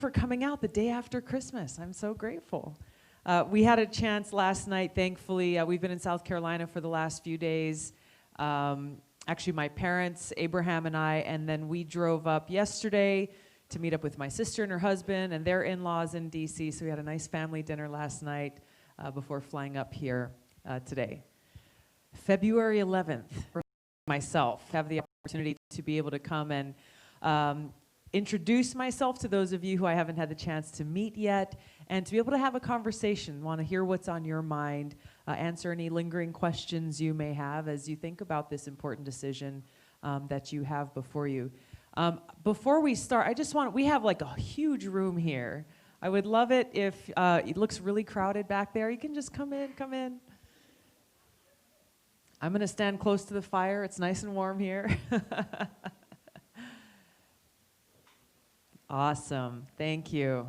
for coming out the day after Christmas. I'm so grateful. We had a chance last night, thankfully. We've been in South Carolina for the last few days. Actually, my parents, Abraham and I, and then we drove up yesterday to meet up with my sister and her husband and their in-laws in D.C. So we had a nice family dinner last night before flying up here today. February 11th, myself, have the opportunity to be able to come and introduce myself to those of you who I haven't had the chance to meet yet, and to be able to have a conversation, want to hear what's on your mind, answer any lingering questions you may have as you think about this important decision that you have before you. Before we start, we have like a huge room here. I would love it if it looks really crowded back there. You can just come in. I'm gonna stand close to the fire. It's nice and warm here. Awesome, thank you.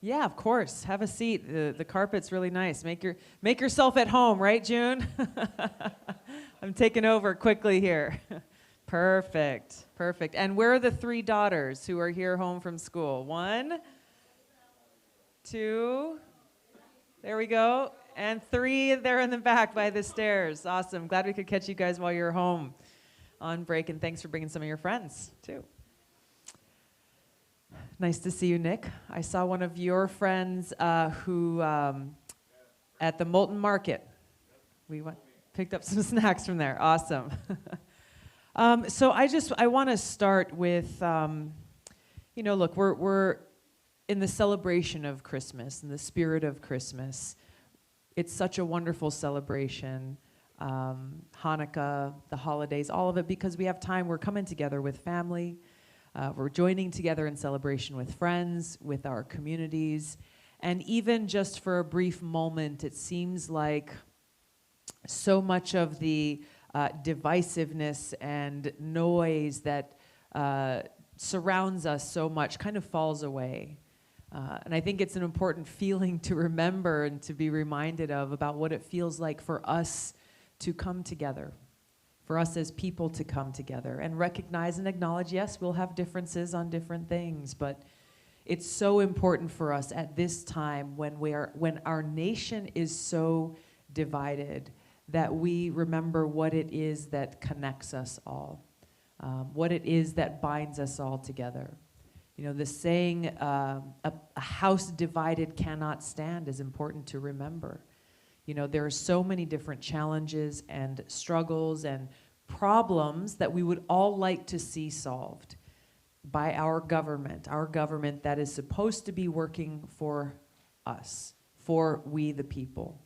Yeah, of course, have a seat. The carpet's really nice. Make yourself at home, right, June? I'm taking over quickly here. Perfect. And where are the 3 daughters who are here home from school? 1, 2, there we go. And 3 there in the back by the stairs. Awesome, glad we could catch you guys while you're home on break, and thanks for bringing some of your friends, too. Nice to see you, Nick. I saw one of your friends who, at the Moulton Market, picked up some snacks from there. Awesome. So I want to start with, look, we're in the celebration of Christmas, in the spirit of Christmas. It's such a wonderful celebration. Hanukkah, the holidays, all of it, because we have time. We're coming together with family. We're joining together in celebration with friends, with our communities. And even just for a brief moment, it seems like so much of the divisiveness and noise that surrounds us so much kind of falls away. And I think it's an important feeling to remember and to be reminded of about what it feels like for us to come together, for us as people to come together and recognize and acknowledge, yes, we'll have differences on different things, but it's so important for us at this time when our nation is so divided that we remember what it is that connects us all, what it is that binds us all together. You know, the saying, a house divided cannot stand is important to remember. You know, there are so many different challenges and struggles and problems that we would all like to see solved by our government that is supposed to be working for us, for we the people.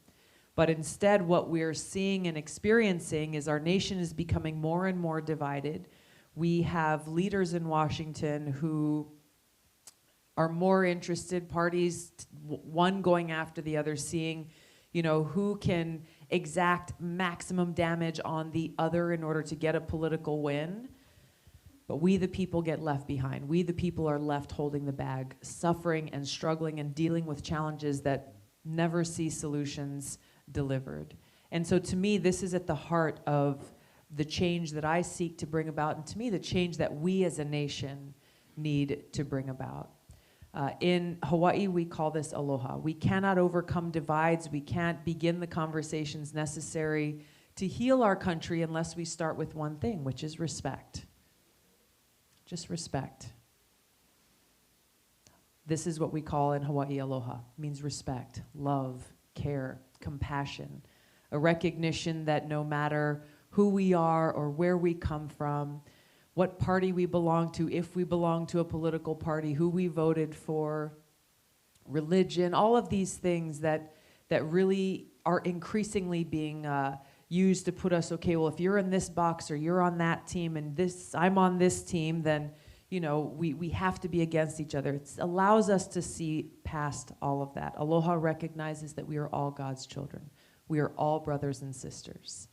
But instead, what we're seeing and experiencing is our nation is becoming more and more divided. We have leaders in Washington who are more interested, parties, one going after the other, seeing, you know, who can exact maximum damage on the other in order to get a political win. But we the people get left behind. We the people are left holding the bag, suffering and struggling and dealing with challenges that never see solutions delivered. And so to me, this is at the heart of the change that I seek to bring about, and to me, the change that we as a nation need to bring about. In Hawaii, we call this Aloha. We cannot overcome divides. We can't begin the conversations necessary to heal our country unless we start with one thing, which is respect. Just respect. This is what we call in Hawaii Aloha. It means respect, love, care, compassion, a recognition that no matter who we are or where we come from, what party we belong to, if we belong to a political party, who we voted for, religion, all of these things that really are increasingly being used to put us, okay, well, if you're in this box or you're on that team and I'm on this team, then, you know, we have to be against each other. It allows us to see past all of that. Aloha recognizes that we are all God's children. We are all brothers and sisters.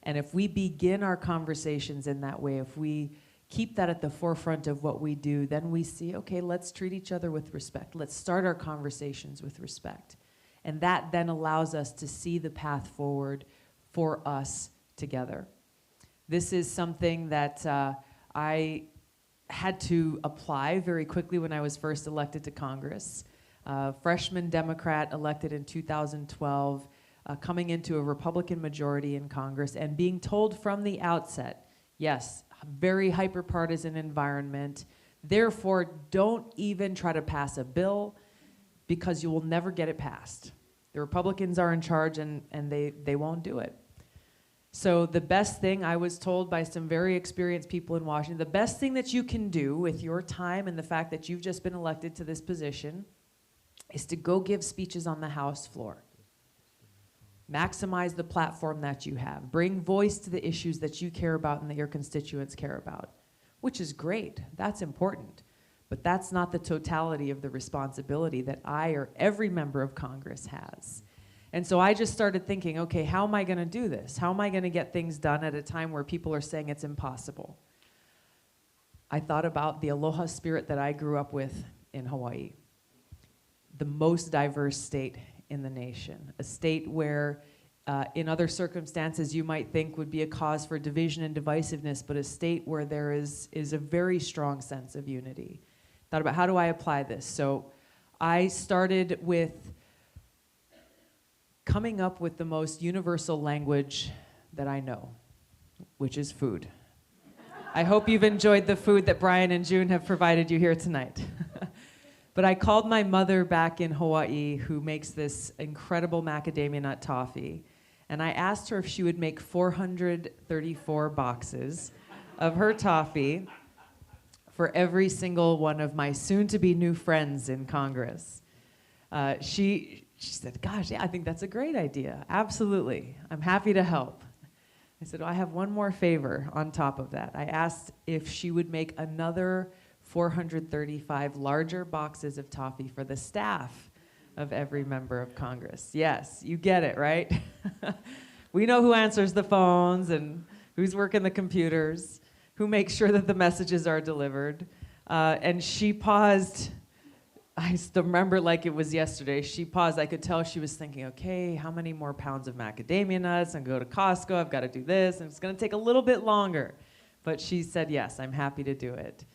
And if we begin our conversations in that way, if we keep that at the forefront of what we do, then we see, okay, let's treat each other with respect. Let's start our conversations with respect. And that then allows us to see the path forward for us together. This is something that I had to apply very quickly when I was first elected to Congress. Freshman Democrat elected in 2012, coming into a Republican majority in Congress and being told from the outset, yes, very hyper-partisan environment, therefore don't even try to pass a bill because you will never get it passed. The Republicans are in charge and they won't do it. So the best thing, I was told by some very experienced people in Washington, the best thing that you can do with your time and the fact that you've just been elected to this position is to go give speeches on the House floor. Maximize the platform that you have. Bring voice to the issues that you care about and that your constituents care about, which is great. That's important. But that's not the totality of the responsibility that I or every member of Congress has. And so I just started thinking, okay, how am I going to do this? How am I going to get things done at a time where people are saying it's impossible? I thought about the Aloha spirit that I grew up with in Hawaii, the most diverse state in the nation, a state where in other circumstances you might think would be a cause for division and divisiveness, but a state where there is a very strong sense of unity. Thought about how do I apply this? So I started with coming up with the most universal language that I know, which is food. I hope you've enjoyed the food that Brian and June have provided you here tonight. But I called my mother back in Hawaii, who makes this incredible macadamia nut toffee, and I asked her if she would make 434 boxes of her toffee for every single one of my soon-to-be new friends in Congress. She said, gosh, yeah, I think that's a great idea. Absolutely. I'm happy to help. I said, oh, I have one more favor on top of that. I asked if she would make another 435 larger boxes of toffee for the staff of every member of Congress. Yes, you get it, right? We know who answers the phones and who's working the computers, who makes sure that the messages are delivered. And she paused. I still remember like it was yesterday. She paused. I could tell she was thinking, okay, how many more pounds of macadamia nuts? I'm going to go to Costco. I've got to do this. And it's going to take a little bit longer. But she said, yes, I'm happy to do it.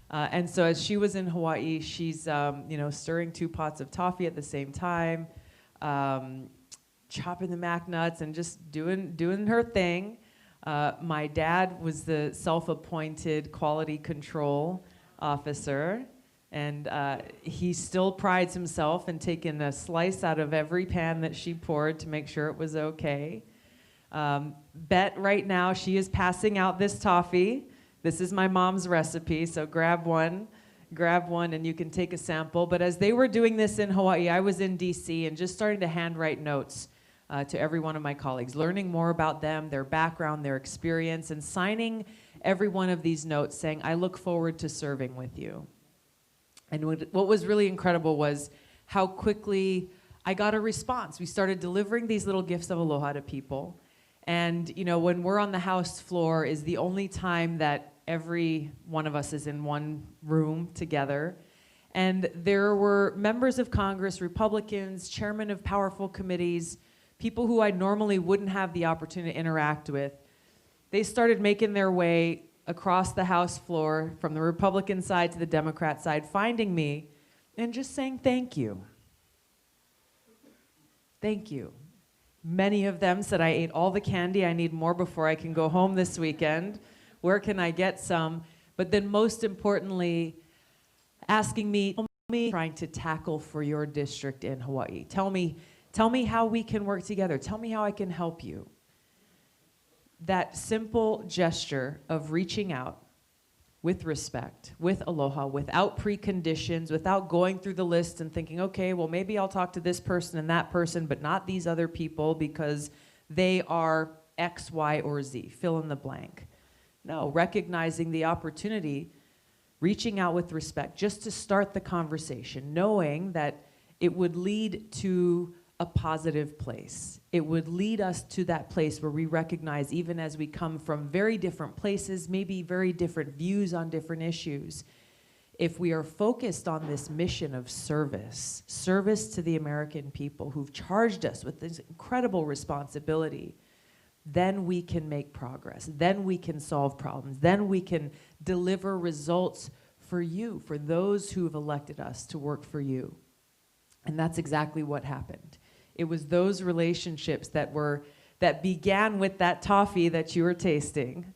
And so as she was in Hawaii, she's stirring 2 pots of toffee at the same time, chopping the mac nuts and just doing her thing. My dad was the self-appointed quality control officer. And he still prides himself in taking a slice out of every pan that she poured to make sure it was okay. Bet right now she is passing out this toffee. This is my mom's recipe, so grab one and you can take a sample. But as they were doing this in Hawaii, I was in DC and just starting to handwrite notes to every one of my colleagues, learning more about them, their background, their experience, and signing every one of these notes saying, I look forward to serving with you. And what was really incredible was how quickly I got a response. We started delivering these little gifts of aloha to people. And when we're on the House floor is the only time that every one of us is in one room together. And there were members of Congress, Republicans, chairmen of powerful committees, people who I normally wouldn't have the opportunity to interact with. They started making their way across the House floor from the Republican side to the Democrat side, finding me and just saying thank you. Thank you. Many of them said, I ate all the candy, I need more before I can go home this weekend. Where can I get some? But then most importantly, asking me, trying to tackle for your district in Hawaii. Tell me how we can work together. Tell me how I can help you. That simple gesture of reaching out with respect, with aloha, without preconditions, without going through the list and thinking, okay, well, maybe I'll talk to this person and that person, but not these other people because they are X, Y, or Z, fill in the blank. No, recognizing the opportunity, reaching out with respect, just to start the conversation, knowing that it would lead to a positive place. It would lead us to that place where we recognize, even as we come from very different places, maybe very different views on different issues, if we are focused on this mission of service to the American people who've charged us with this incredible responsibility, then we can make progress. Then we can solve problems. Then we can deliver results for you, for those who have elected us to work for you. And that's exactly what happened. It was those relationships that began with that toffee that you were tasting,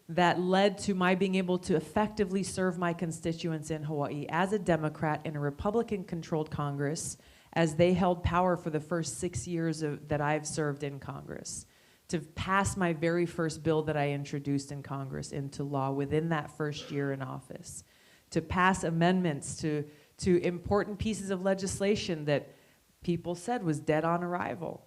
that led to my being able to effectively serve my constituents in Hawaii as a Democrat in a Republican-controlled Congress, as they held power for the first 6 years that I've served in Congress, to pass my very first bill that I introduced in Congress into law within that first year in office, to pass amendments to important pieces of legislation that people said was dead on arrival.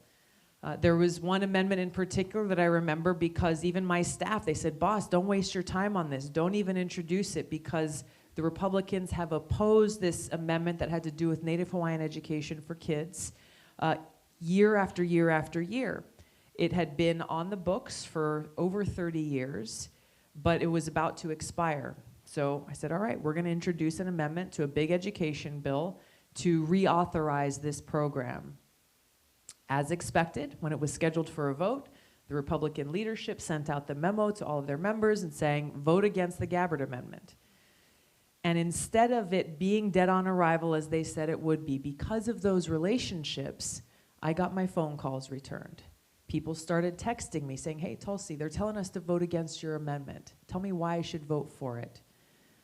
There was one amendment in particular that I remember because even my staff, they said, boss, don't waste your time on this. Don't even introduce it because the Republicans have opposed this amendment that had to do with Native Hawaiian education for kids year after year after year. It had been on the books for over 30 years, but it was about to expire. So I said, all right, we're going to introduce an amendment to a big education bill to reauthorize this program. As expected, when it was scheduled for a vote, the Republican leadership sent out the memo to all of their members and saying, vote against the Gabbard Amendment. And instead of it being dead on arrival as they said it would be, because of those relationships, I got my phone calls returned. People started texting me saying, hey, Tulsi, they're telling us to vote against your amendment. Tell me why I should vote for it.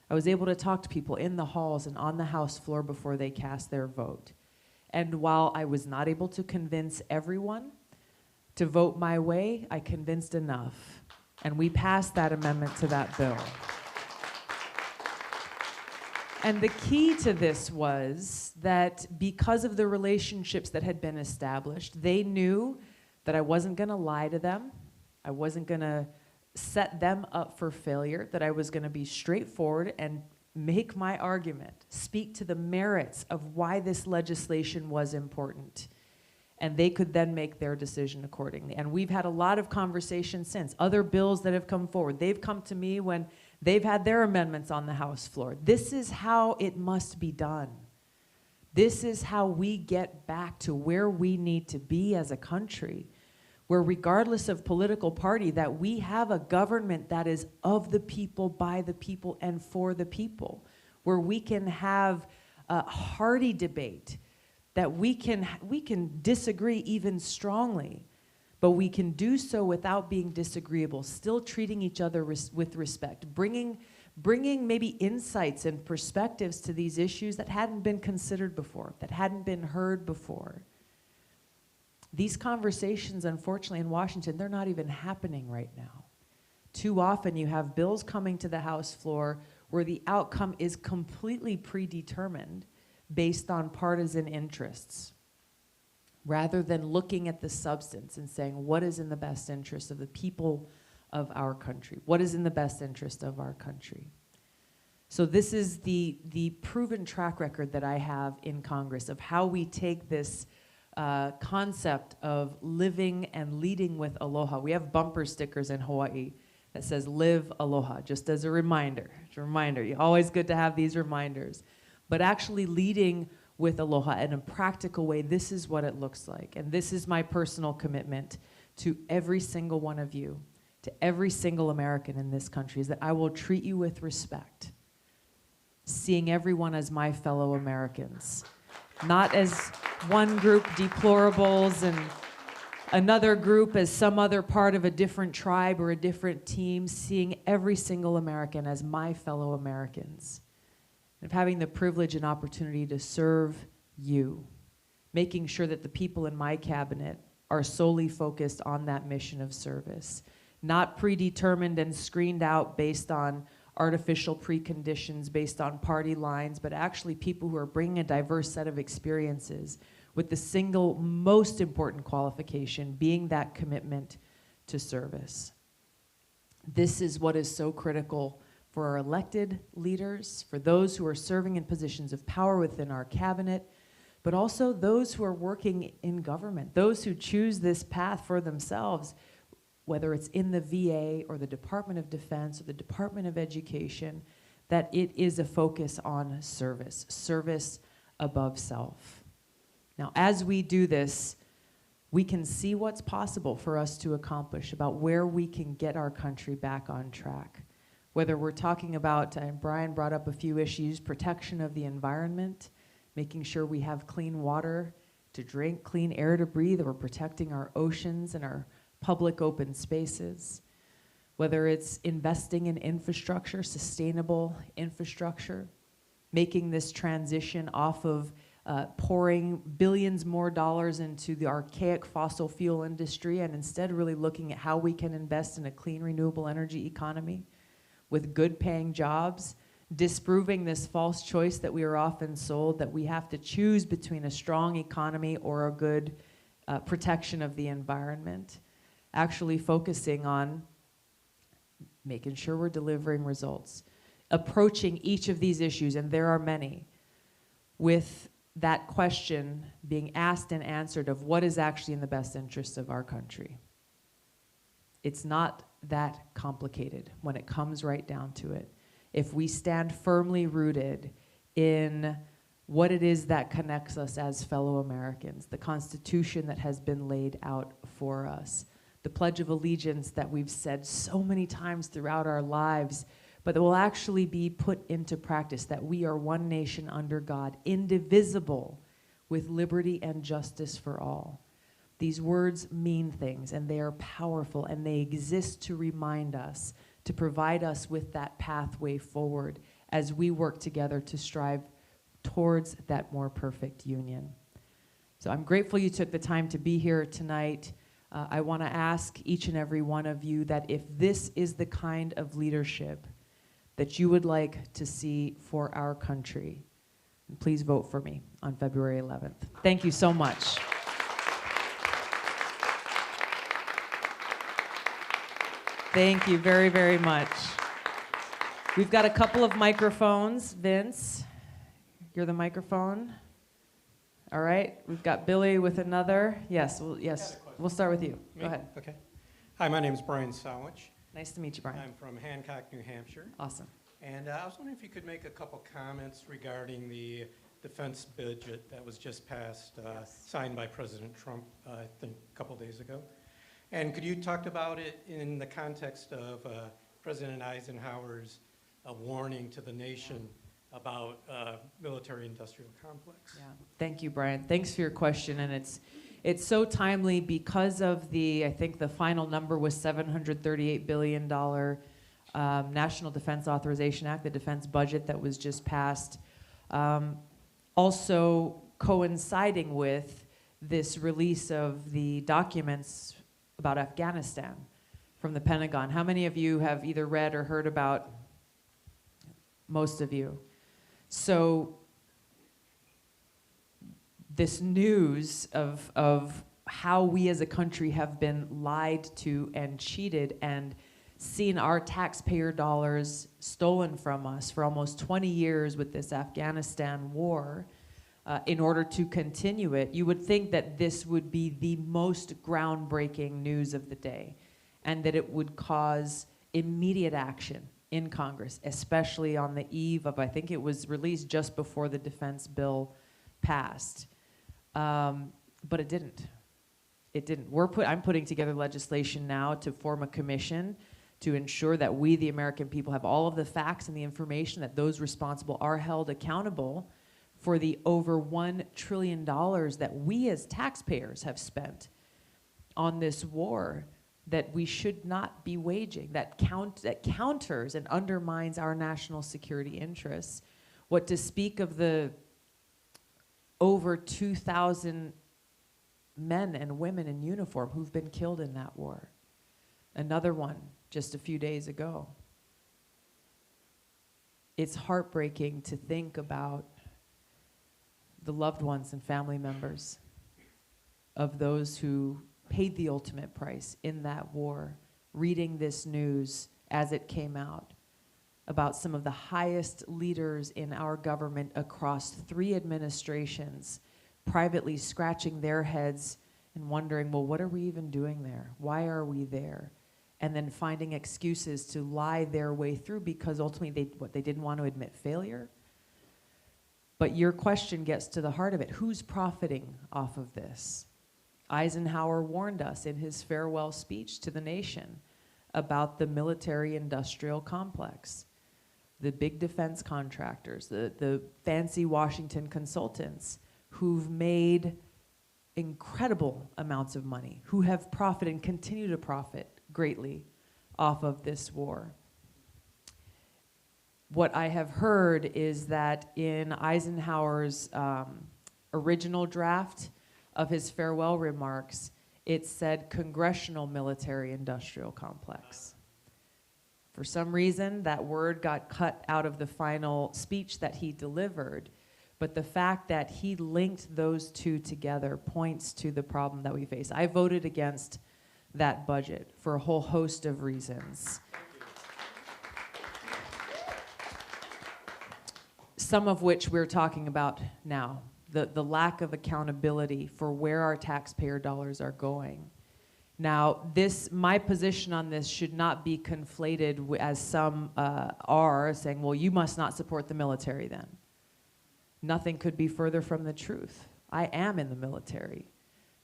I was able to talk to people in the halls and on the House floor before they cast their vote. And while I was not able to convince everyone to vote my way, I convinced enough. And we passed that amendment to that bill. And the key to this was that because of the relationships that had been established, they knew that I wasn't going to lie to them. I wasn't going to set them up for failure, that I was going to be straightforward and make my argument, speak to the merits of why this legislation was important. And they could then make their decision accordingly. And we've had a lot of conversations since. Other bills that have come forward, they've come to me when they've had their amendments on the House floor. This is how it must be done. This is how we get back to where we need to be as a country, where regardless of political party, that we have a government that is of the people, by the people, and for the people, where we can have a hearty debate, that we can disagree even strongly, but we can do so without being disagreeable, still treating each other with respect, bringing maybe insights and perspectives to these issues that hadn't been considered before, that hadn't been heard before. These conversations, unfortunately, in Washington, they're not even happening right now. Too often you have bills coming to the House floor where the outcome is completely predetermined based on partisan interests, rather than looking at the substance and saying, what is in the best interest of the people of our country? What is in the best interest of our country? So this is the proven track record that I have in Congress of how we take this concept of living and leading with aloha. We have bumper stickers in Hawaii that says live aloha, just as a reminder. It's a reminder. Always good to have these reminders. But actually leading with aloha in a practical way, this is what it looks like. And this is my personal commitment to every single one of you, to every single American in this country, is that I will treat you with respect, seeing everyone as my fellow Americans, not as one group deplorables and another group as some other part of a different tribe or a different team, seeing every single American as my fellow Americans, and of having the privilege and opportunity to serve you, making sure that the people in my cabinet are solely focused on that mission of service, not predetermined and screened out based on artificial preconditions, based on party lines, but actually people who are bringing a diverse set of experiences with the single most important qualification being that commitment to service. This is what is so critical for our elected leaders, for those who are serving in positions of power within our cabinet, but also those who are working in government, those who choose this path for themselves, whether it's in the VA or the Department of Defense or the Department of Education, that it is a focus on service, service above self. Now, as we do this, we can see what's possible for us to accomplish, about where we can get our country back on track. Whether we're talking about, Brian brought up a few issues, protection of the environment, making sure we have clean water to drink, clean air to breathe, that we're protecting our oceans and our public open spaces. Whether it's investing in infrastructure, sustainable infrastructure, making this transition off of pouring billions more dollars into the archaic fossil fuel industry, and instead really looking at how we can invest in a clean, renewable energy economy with good paying jobs, disproving this false choice that we are often sold, that we have to choose between a strong economy or a good protection of the environment. Actually focusing on making sure we're delivering results, approaching each of these issues, and there are many, with that question being asked and answered of what is actually in the best interest of our country. It's not that complicated when it comes right down to it. If we stand firmly rooted in what it is that connects us as fellow Americans, the Constitution that has been laid out for us, the Pledge of Allegiance that we've said so many times throughout our lives, but that will actually be put into practice, that we are one nation under God, indivisible, with liberty and justice for all. These words mean things, and they are powerful, and they exist to remind us, to provide us with that pathway forward as we work together to strive towards that more perfect union. So I'm grateful you took the time to be here tonight. I want to ask each and every one of you that if this is the kind of leadership that you would like to see for our country, please vote for me on February 11th. Thank you so much. Thank you very, very much. We've got a couple of microphones. Vince, you're the microphone. All right, we've got Billy with another. Yes, we'll start with you. Me? Go ahead. Okay. Hi, my name is Brian Sawich. Nice to meet you, Brian. I'm from Hancock, New Hampshire. Awesome. And I was wondering if you could make a couple comments regarding the defense budget that was just passed, signed by President Trump, I think a couple days ago. And could you talk about it in the context of President Eisenhower's warning to the nation about military-industrial complex? Yeah. Thank you, Brian. Thanks for your question, and it's so timely because of I think the final number was $738 billion National Defense Authorization Act, the defense budget that was just passed. Also coinciding with this release of the documents about Afghanistan from the Pentagon. How many of you have either read or heard about? Most of you. So this news of how we as a country have been lied to and cheated and seen our taxpayer dollars stolen from us for almost 20 years with this Afghanistan war, in order to continue it, you would think that this would be the most groundbreaking news of the day, and that it would cause immediate action in Congress, especially on the eve of, I think it was released just before the defense bill passed. But it didn't. It didn't. I'm putting together legislation now to form a commission to ensure that we, the American people, have all of the facts and the information, that those responsible are held accountable for the over $1 trillion that we as taxpayers have spent on this war that we should not be waging, that counters and undermines our national security interests. What to speak of the over 2,000 men and women in uniform who've been killed in that war. Another one just a few days ago. It's heartbreaking to think about the loved ones and family members of those who paid the ultimate price in that war, reading this news as it came out about some of the highest leaders in our government across 3 administrations privately scratching their heads and wondering, well, what are we even doing there? Why are we there? And then finding excuses to lie their way through because ultimately they didn't want to admit failure. But your question gets to the heart of it. Who's profiting off of this? Eisenhower warned us in his farewell speech to the nation about the military-industrial complex, the big defense contractors, the fancy Washington consultants who've made incredible amounts of money, who have profited and continue to profit greatly off of this war. What I have heard is that in Eisenhower's original draft of his farewell remarks, it said Congressional Military-Industrial Complex. For some reason, that word got cut out of the final speech that he delivered, but the fact that he linked those two together points to the problem that we face. I voted against that budget for a whole host of reasons. Some of which we're talking about now. The lack of accountability for where our taxpayer dollars are going. Now, my position on this should not be conflated as some are, saying, well, you must not support the military then. Nothing could be further from the truth. I am in the military.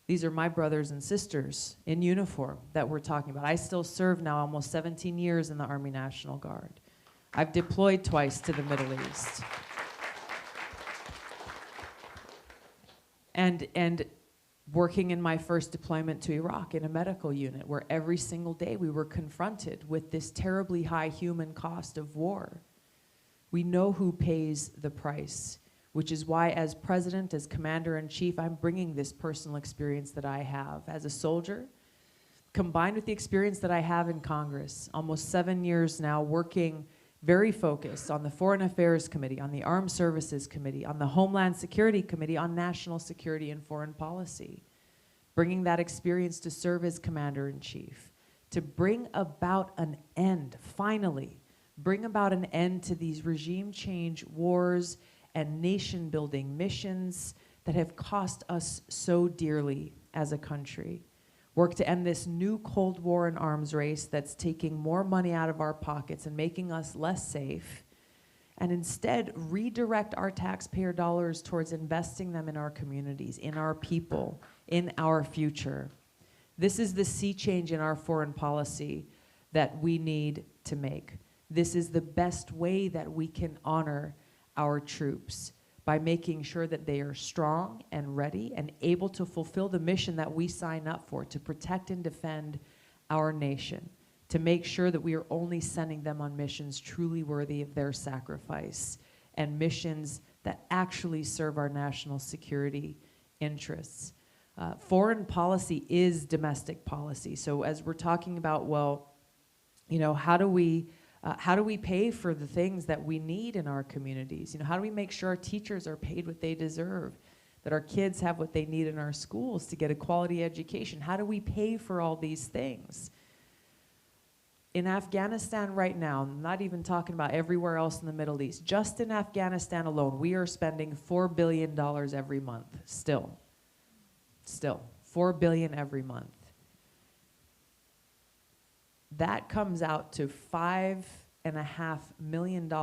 These are my brothers and sisters in uniform that we're talking about. I still serve now almost 17 years in the Army National Guard. I've deployed twice to the Middle East. And working in my first deployment to Iraq in a medical unit, where every single day we were confronted with this terribly high human cost of war. We know who pays the price, which is why as president, as commander-in-chief, I'm bringing this personal experience that I have as a soldier, combined with the experience that I have in Congress, almost 7 years now working very focused on the Foreign Affairs Committee, on the Armed Services Committee, on the Homeland Security Committee, on National Security and Foreign Policy, bringing that experience to serve as Commander-in-Chief, to bring about an end, finally, bring about an end to these regime change wars and nation-building missions that have cost us so dearly as a country. Work to end this new Cold War and arms race that's taking more money out of our pockets and making us less safe, and instead redirect our taxpayer dollars towards investing them in our communities, in our people, in our future. This is the sea change in our foreign policy that we need to make. This is the best way that we can honor our troops, by making sure that they are strong and ready and able to fulfill the mission that we sign up for, to protect and defend our nation, to make sure that we are only sending them on missions truly worthy of their sacrifice and missions that actually serve our national security interests. Foreign policy is domestic policy. So as we're talking about, well, you know, how do we pay for the things that we need in our communities? You know, how do we make sure our teachers are paid what they deserve, that our kids have what they need in our schools to get a quality education? How do we pay for all these things? In Afghanistan right now, I'm not even talking about everywhere else in the Middle East, just in Afghanistan alone, we are spending $4 billion every month, still, $4 billion every month. That comes out to $5.5 million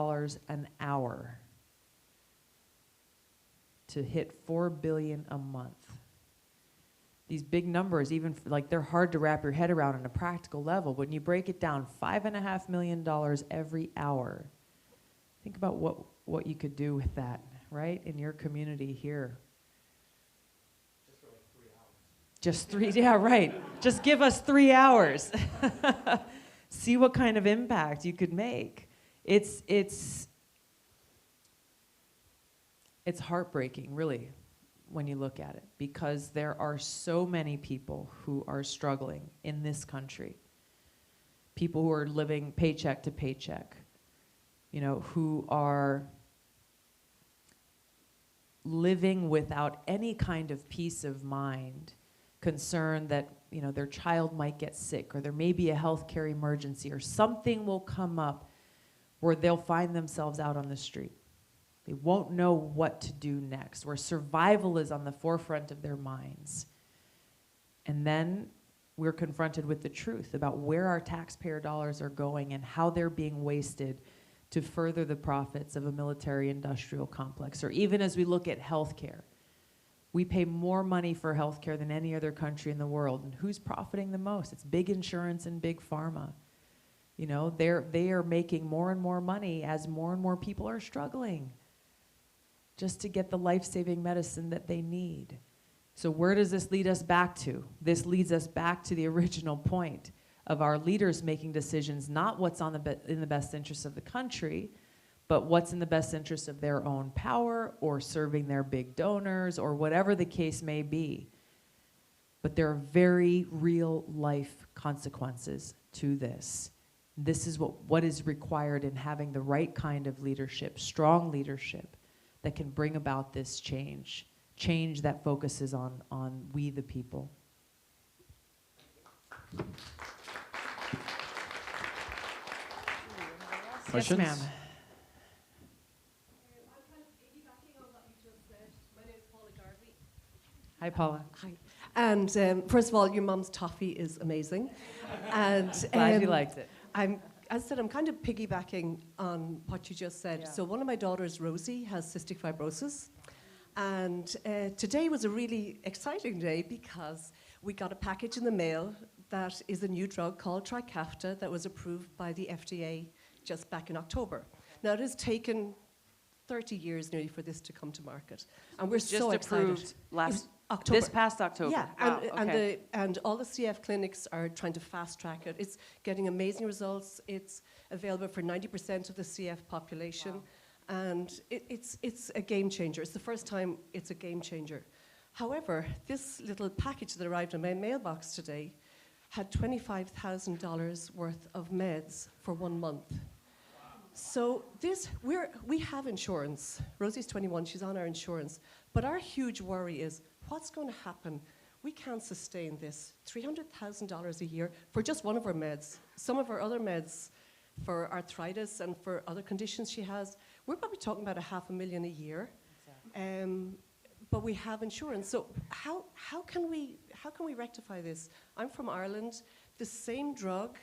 an hour to hit $4 billion a month. These big numbers, even like they're hard to wrap your head around on a practical level. When you break it down, $5.5 million every hour. Think about what you could do with that, right, in your community here. Just 3 hours. Yeah, right. Just give us 3 hours. See what kind of impact you could make. It's heartbreaking, really, when you look at it, because there are so many people who are struggling in this country. People who are living paycheck to paycheck, you know, who are living without any kind of peace of mind, concerned that, you know, their child might get sick, or there may be a healthcare emergency, or something will come up where they'll find themselves out on the street. They won't know what to do next, where survival is on the forefront of their minds. And then we're confronted with the truth about where our taxpayer dollars are going and how they're being wasted to further the profits of a military-industrial complex. Or even as we look at healthcare, We pay more money for healthcare than any other country in the world. And who's profiting the most? It's big insurance and big pharma. You know, they are making more and more money as more and more people are struggling just to get the life-saving medicine that they need. So where does this lead us back to? This leads us back to the original point of our leaders making decisions, not what's in the best interest of the country, but what's in the best interest of their own power or serving their big donors or whatever the case may be. But there are very real life consequences to this. This is what is required in having the right kind of leadership, strong leadership, that can bring about this change that focuses on we the people. Questions? Yes, ma'am. I'm kind of piggybacking on what you just said. My name is Paula Garvey. Hi, Paula. Hi. And first of all, your mum's toffee is amazing. And Glad you liked it. As I said, I'm kind of piggybacking on what you just said. Yeah. So one of my daughters, Rosie, has cystic fibrosis. And today was a really exciting day because we got a package in the mail that is a new drug called Trikafta that was approved by the FDA just back in October. Now, it has taken 30 years nearly for this to come to market. And we're so excited. Just approved October. this past October. Yeah, Wow, okay. and all the CF clinics are trying to fast track it. It's getting amazing results. It's available for 90% of the CF population. Wow. And it's a game changer. It's the first time it's a game changer. However, this little package that arrived in my mailbox today had $25,000 worth of meds for 1 month. So we have insurance. Rosie's 21, she's on our insurance. But our huge worry is, what's going to happen? We can't sustain this. $300,000 a year for just one of our meds. Some of our other meds for arthritis and for other conditions she has, we're probably talking about $500,000 a year. Exactly. But we have insurance. So how can we rectify this? I'm from Ireland. The same drug,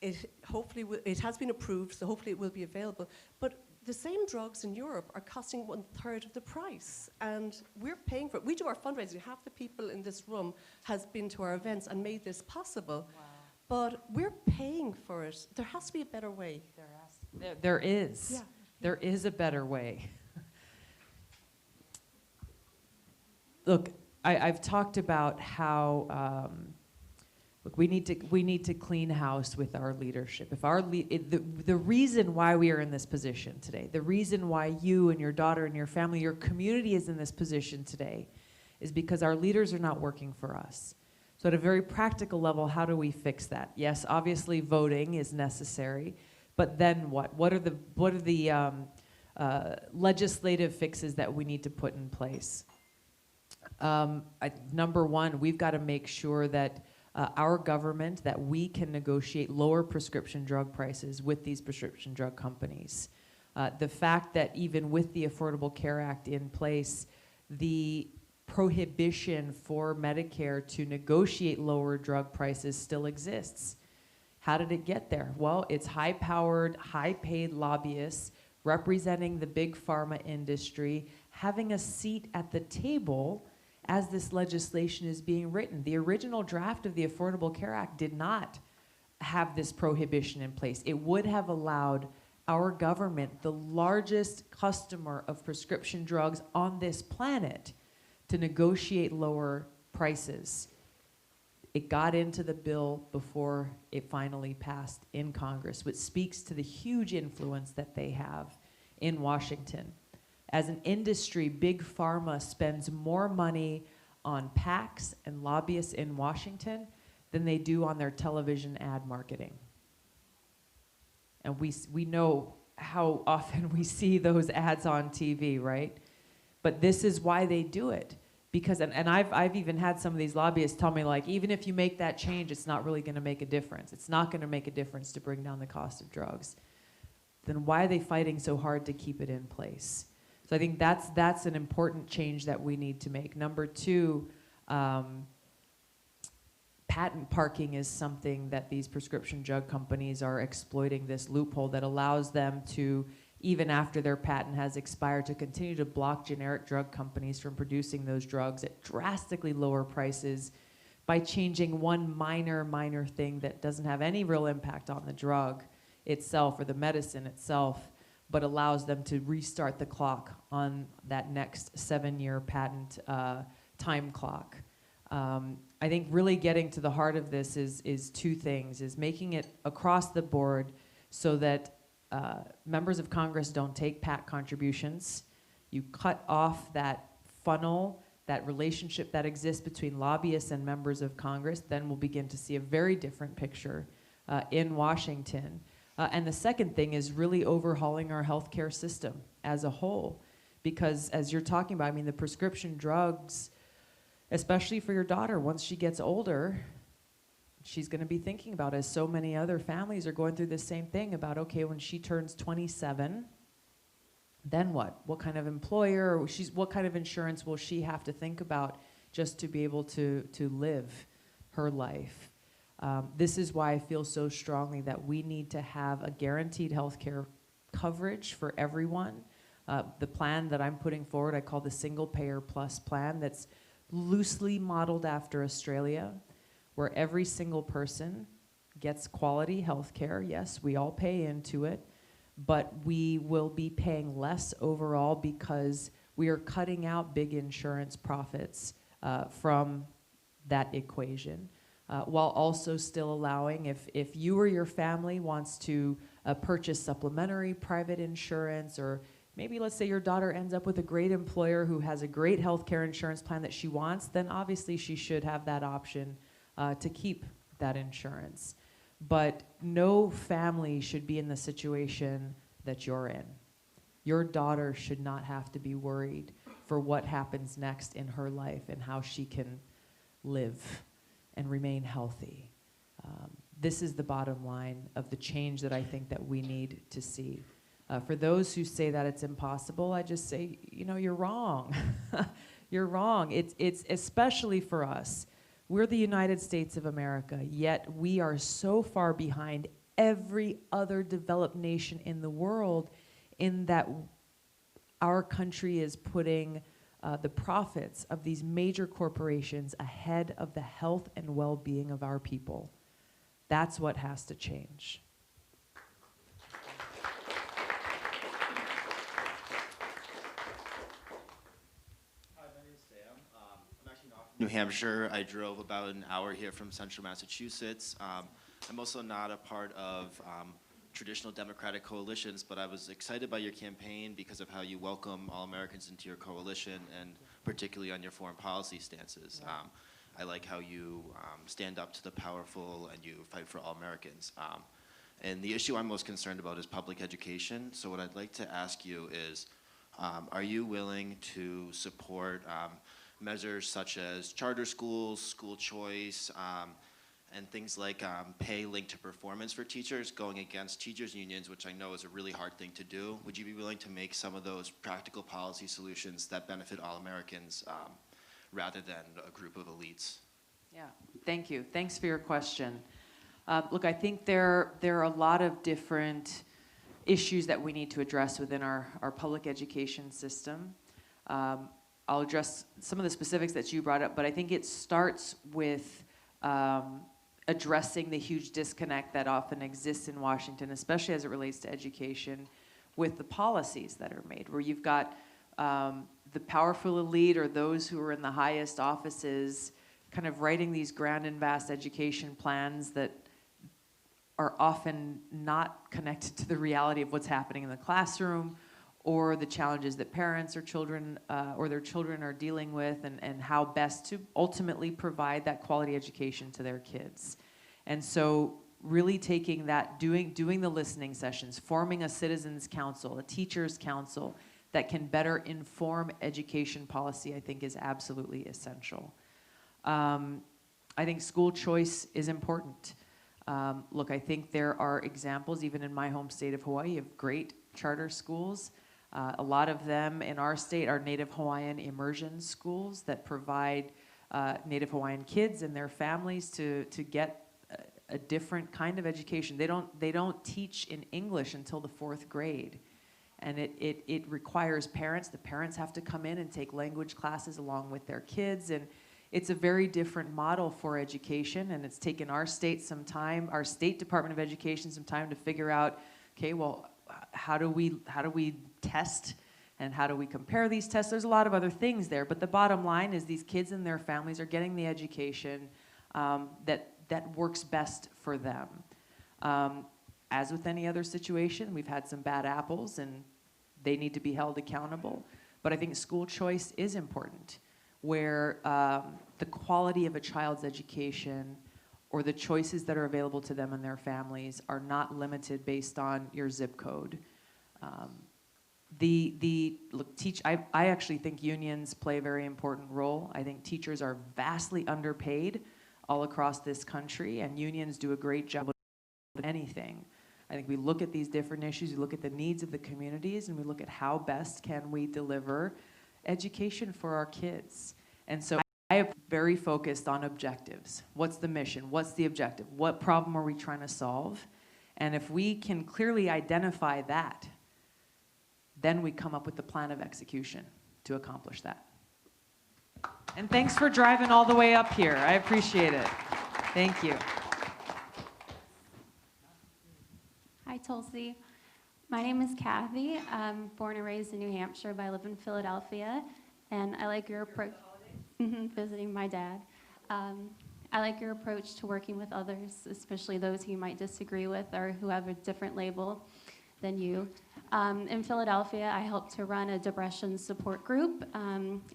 it has been approved, so hopefully it will be available. But the same drugs in Europe are costing 1/3 of the price, and we're paying for it. We do our fundraising. Half the people in this room has been to our events and made this possible. Wow. But we're paying for it. There has to be a better way. There is. Yeah. There is a better way. Look, I've talked about how look, we need to clean house with our leadership. If the reason why we are in this position today, the reason why you and your daughter and your family, your community is in this position today, is because our leaders are not working for us. So at a very practical level, how do we fix that? Yes, obviously voting is necessary, but then what? What are the legislative fixes that we need to put in place? Number one, we've got to make sure that our government, that we can negotiate lower prescription drug prices with these prescription drug companies. The fact that even with the Affordable Care Act in place, the prohibition for Medicare to negotiate lower drug prices still exists. How did it get there? Well, it's high-powered, high-paid lobbyists representing the big pharma industry, having a seat at the table as this legislation is being written. The original draft of the Affordable Care Act did not have this prohibition in place. It would have allowed our government, the largest customer of prescription drugs on this planet, to negotiate lower prices. It got into the bill before it finally passed in Congress, which speaks to the huge influence that they have in Washington. As an industry, Big Pharma spends more money on PACs and lobbyists in Washington than they do on their television ad marketing. And we know how often we see those ads on TV, right? But this is why they do it. Because, and I've even had some of these lobbyists tell me, like, even if you make that change, it's not really going to make a difference. It's not going to make a difference to bring down the cost of drugs. Then why are they fighting so hard to keep it in place? So I think that's an important change that we need to make. Number two, patent parking is something that these prescription drug companies are exploiting, this loophole that allows them to even after their patent has expired, to continue to block generic drug companies from producing those drugs at drastically lower prices by changing one minor thing that doesn't have any real impact on the drug itself or the medicine itself, but allows them to restart the clock on that next 7-year patent time clock. I think really getting to the heart of this is two things, is making it across the board so that members of Congress don't take PAC contributions. You cut off that funnel, that relationship that exists between lobbyists and members of Congress, then we'll begin to see a very different picture in Washington. And the second thing is really overhauling our healthcare system as a whole. Because as you're talking about, I mean, the prescription drugs, especially for your daughter, once she gets older, she's going to be thinking about, as so many other families are going through the same thing, about, okay, when she turns 27, then what? What kind of employer, what kind of insurance will she have to think about just to be able to live her life? This is why I feel so strongly that we need to have a guaranteed health care coverage for everyone. The plan that I'm putting forward, I call the Single Payer Plus plan, that's loosely modeled after Australia, where every single person gets quality health care. Yes, we all pay into it, but we will be paying less overall because we are cutting out big insurance profits from that equation, while also still allowing, if you or your family wants to purchase supplementary private insurance, or maybe let's say your daughter ends up with a great employer who has a great health care insurance plan that she wants, then obviously she should have that option to keep that insurance. But no family should be in the situation that you're in. Your daughter should not have to be worried for what happens next in her life and how she can live and remain healthy. This is the bottom line of the change that I think that we need to see. For those who say that it's impossible, I just say, you know, you're wrong. You're wrong. It's especially for us. We're the United States of America, yet we are so far behind every other developed nation in the world in that our country is putting the profits of these major corporations ahead of the health and well-being of our people. That's what has to change. New Hampshire. I drove about an hour here from central Massachusetts. I'm also not a part of traditional Democratic coalitions, but I was excited by your campaign because of how you welcome all Americans into your coalition, and particularly on your foreign policy stances. I like how you stand up to the powerful and you fight for all Americans. And the issue I'm most concerned about is public education. So what I'd like to ask you is, are you willing to support measures such as charter schools, school choice, and things like pay linked to performance for teachers, going against teachers' unions, which I know is a really hard thing to do? Would you be willing to make some of those practical policy solutions that benefit all Americans rather than a group of elites? Yeah, thank you. Thanks for your question. Look, I think there are a lot of different issues that we need to address within our public education system. I'll address some of the specifics that you brought up, but I think it starts with addressing the huge disconnect that often exists in Washington, especially as it relates to education, with the policies that are made, where you've got the powerful elite or those who are in the highest offices kind of writing these grand and vast education plans that are often not connected to the reality of what's happening in the classroom, or the challenges that parents or children or their children are dealing with, and how best to ultimately provide that quality education to their kids. And so really taking that, doing the listening sessions, forming a citizens council, a teachers council that can better inform education policy, I think is absolutely essential. I think school choice is important. Look, I think there are examples, even in my home state of Hawaii, of great charter schools. A lot of them in our state are Native Hawaiian immersion schools that provide Native Hawaiian kids and their families to get a different kind of education. They don't teach in English until the 4th grade. And it requires parents. The parents have to come in and take language classes along with their kids. And it's a very different model for education. And it's taken our state some time, our state Department of Education some time to figure out, okay, well, how do we test and how do we compare these tests? There's a lot of other things there. But the bottom line is these kids and their families are getting the education that works best for them. As with any other situation, we've had some bad apples and they need to be held accountable. But I think school choice is important, where the quality of a child's education or the choices that are available to them and their families are not limited based on your zip code. I actually think unions play a very important role. I think teachers are vastly underpaid all across this country, and unions do a great job of anything. I think we look at these different issues, we look at the needs of the communities, and we look at how best can we deliver education for our kids. And so I am very focused on objectives. What's the mission? What's the objective? What problem are we trying to solve? And if we can clearly identify that, then we come up with the plan of execution to accomplish that. And thanks for driving all the way up here. I appreciate it. Thank you. Hi, Tulsi. My name is Kathy. I'm born and raised in New Hampshire, but I live in Philadelphia, and I like your approach. Visiting my dad. I like your approach to working with others, especially those who you might disagree with or who have a different label than you. In Philadelphia, I help to run a depression support group.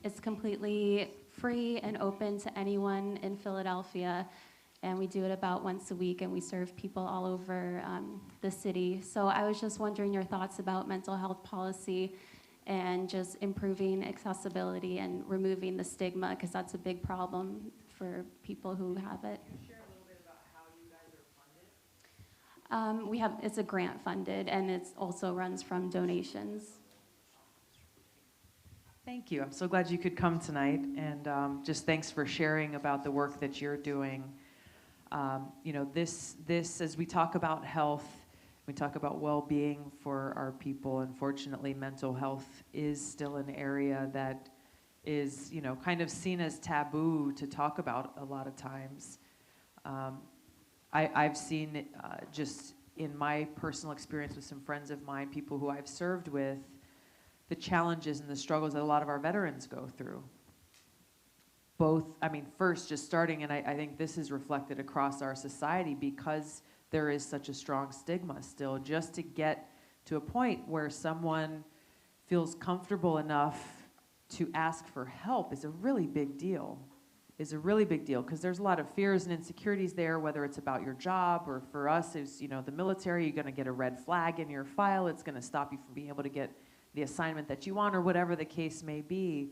It's completely free and open to anyone in Philadelphia. And we do it about once a week, and we serve people all over the city. So I was just wondering your thoughts about mental health policy and just improving accessibility and removing the stigma, because that's a big problem for people who have it. Can you share a little bit about how you guys are funded? It's a grant funded, and it also runs from donations. Thank you. I'm so glad you could come tonight, and just thanks for sharing about the work that you're doing. You know, this as we talk about health, we talk about well-being for our people. Unfortunately, mental health is still an area that is, you know, kind of seen as taboo to talk about a lot of times. I've seen just in my personal experience with some friends of mine, people who I've served with, the challenges and the struggles that a lot of our veterans go through. First, just starting, and I think this is reflected across our society because there is such a strong stigma still, just to get to a point where someone feels comfortable enough to ask for help is a really big deal. Because there's a lot of fears and insecurities there, whether it's about your job or for us, is, you know, the military, you're gonna get a red flag in your file, it's gonna stop you from being able to get the assignment that you want or whatever the case may be.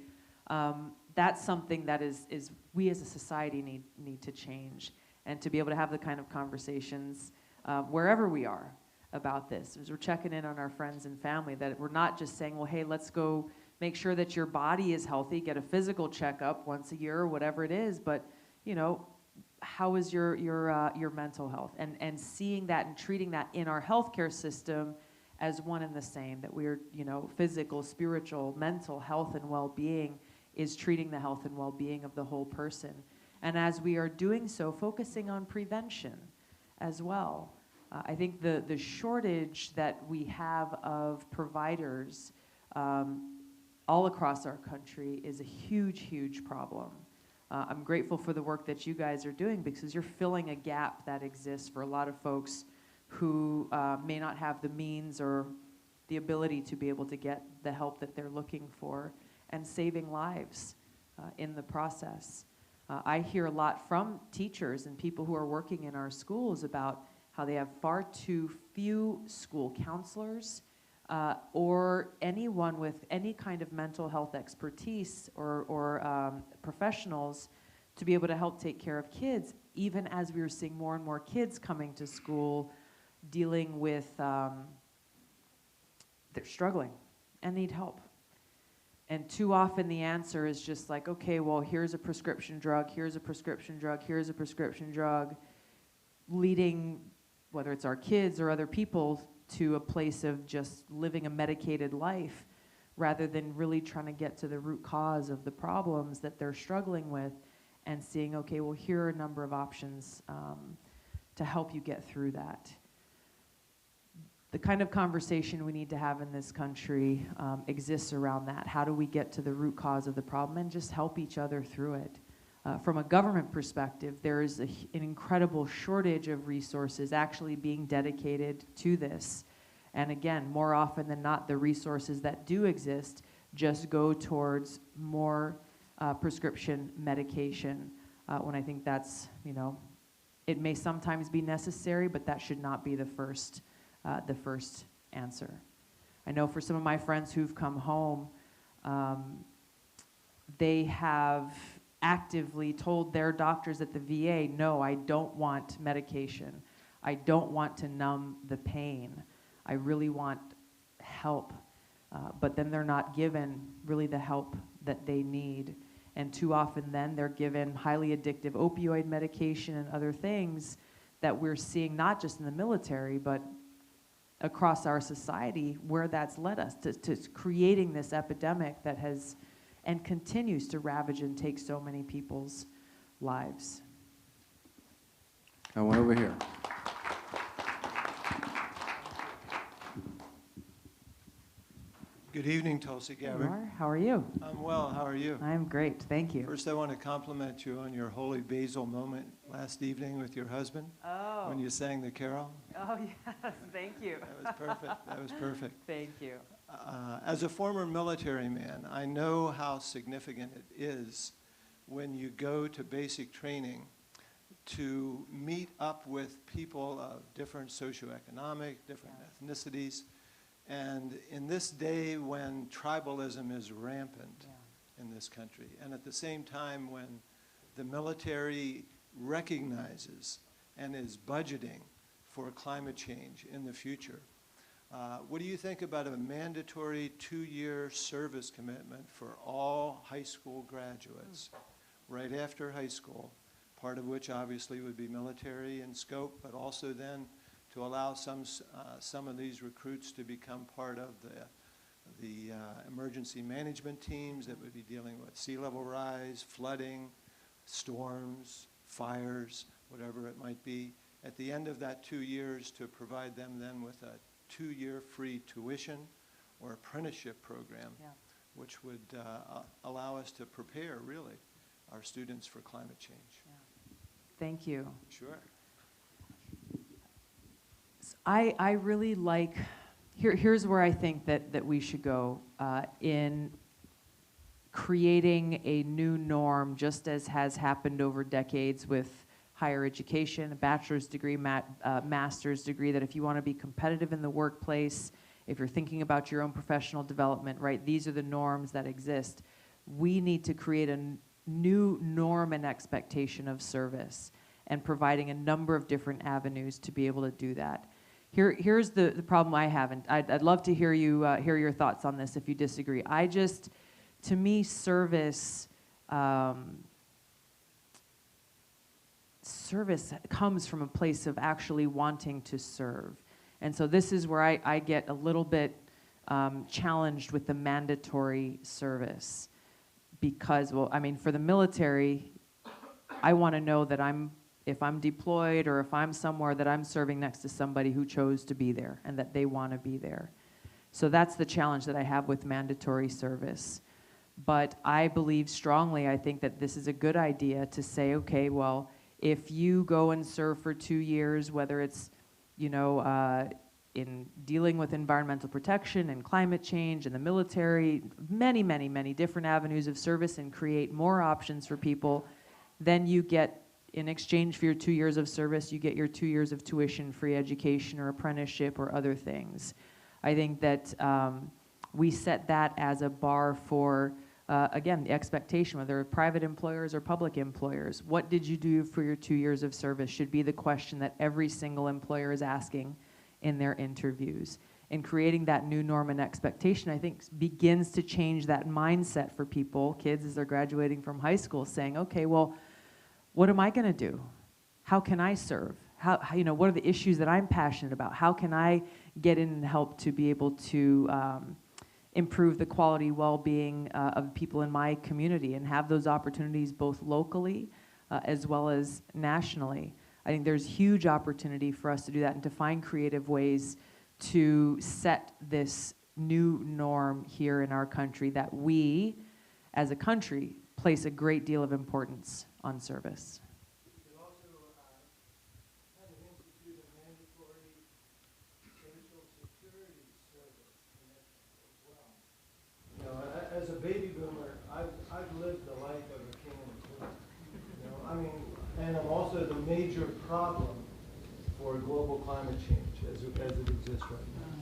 That's something that is we as a society need to change, and to be able to have the kind of conversations wherever we are about this. As we're checking in on our friends and family, that we're not just saying, well, hey, let's go make sure that your body is healthy, get a physical checkup once a year or whatever it is, but, you know, how is your mental health? And seeing that and treating that in our healthcare system as one and the same, that we're, you know, physical, spiritual, mental health and well-being is treating the health and well-being of the whole person. And as we are doing so, focusing on prevention as well. I think the shortage that we have of providers all across our country is a huge, huge problem. I'm grateful for the work that you guys are doing, because you're filling a gap that exists for a lot of folks who may not have the means or the ability to be able to get the help that they're looking for, and saving lives in the process. I hear a lot from teachers and people who are working in our schools about how they have far too few school counselors or anyone with any kind of mental health expertise or professionals to be able to help take care of kids, even as we were seeing more and more kids coming to school dealing with, they're struggling and need help. And too often the answer is just like, okay, well, here's a prescription drug, here's a prescription drug, here's a prescription drug, leading, whether it's our kids or other people, to a place of just living a medicated life rather than really trying to get to the root cause of the problems that they're struggling with and seeing, okay, well, here are a number of options to help you get through that. The kind of conversation we need to have in this country exists around that. How do we get to the root cause of the problem and just help each other through it? From a government perspective, there is an incredible shortage of resources actually being dedicated to this. And again, more often than not, the resources that do exist just go towards more prescription medication, when I think that's, it may sometimes be necessary, but that should not be the first answer. I know for some of my friends who've come home, they have actively told their doctors at the VA, no, I don't want medication. I don't want to numb the pain. I really want help. But then they're not given really the help that they need. And too often then they're given highly addictive opioid medication and other things that we're seeing not just in the military, but across our society, where that's led us to creating this epidemic that has and continues to ravage and take so many people's lives. One over here. Good evening, Tulsi Gabbard. How are you? I'm well. How are you? I'm great, thank you. First, I want to compliment you on your holy basil moment last evening with your husband when you sang the carol. Oh, yes, thank you. That was perfect. That was perfect. Thank you. As a former military man, I know how significant it is when you go to basic training to meet up with people of different socioeconomic, different ethnicities. And in this day when tribalism is rampant in this country, and at the same time when the military recognizes and is budgeting for climate change in the future, what do you think about a mandatory 2-year service commitment for all high school graduates right after high school, part of which obviously would be military in scope, but also then to allow some of these recruits to become part of the emergency management teams that would be dealing with sea level rise, flooding, storms, fires, whatever it might be. At the end of that 2 years, to provide them then with a 2-year free tuition or apprenticeship program, which would allow us to prepare, really, our students for climate change. Thank you. Sure. I really like, here's where I think that we should go in creating a new norm, just as has happened over decades with higher education, a bachelor's degree, master's degree, that if you want to be competitive in the workplace, if you're thinking about your own professional development, right, these are the norms that exist. We need to create a new norm and expectation of service and providing a number of different avenues to be able to do that. Here's the problem I have, and I'd love to hear hear your thoughts on this if you disagree. To me, service comes from a place of actually wanting to serve. And so this is where I get a little bit challenged with the mandatory service. Because, well, I mean, for the military, I want to know that if I'm deployed or if I'm somewhere, that I'm serving next to somebody who chose to be there and that they want to be there. So that's the challenge that I have with mandatory service. But I believe strongly, I think that this is a good idea to say, okay, well, if you go and serve for 2 years, whether it's, in dealing with environmental protection and climate change and the military, many, many, many different avenues of service, and create more options for people, then you get, in exchange for your 2 years of service, you get your 2 years of tuition-free education or apprenticeship or other things. I think that we set that as a bar for, again, the expectation, whether private employers or public employers. What did you do for your 2 years of service should be the question that every single employer is asking in their interviews. And creating that new norm and expectation, I think, begins to change that mindset for people, kids as they're graduating from high school, saying, okay, well, what am I going to do? How can I serve? what are the issues that I'm passionate about? How can I get in and help to be able to improve the quality well-being of people in my community and have those opportunities both locally as well as nationally? I think there's huge opportunity for us to do that and to find creative ways to set this new norm here in our country that we, as a country, place a great deal of importance on service. We could also kind of institute a mandatory social security service as well. You know, as a baby boomer, I've lived the life of a king and a queen. You know, I mean, and I'm also the major problem for global climate change as it exists right now.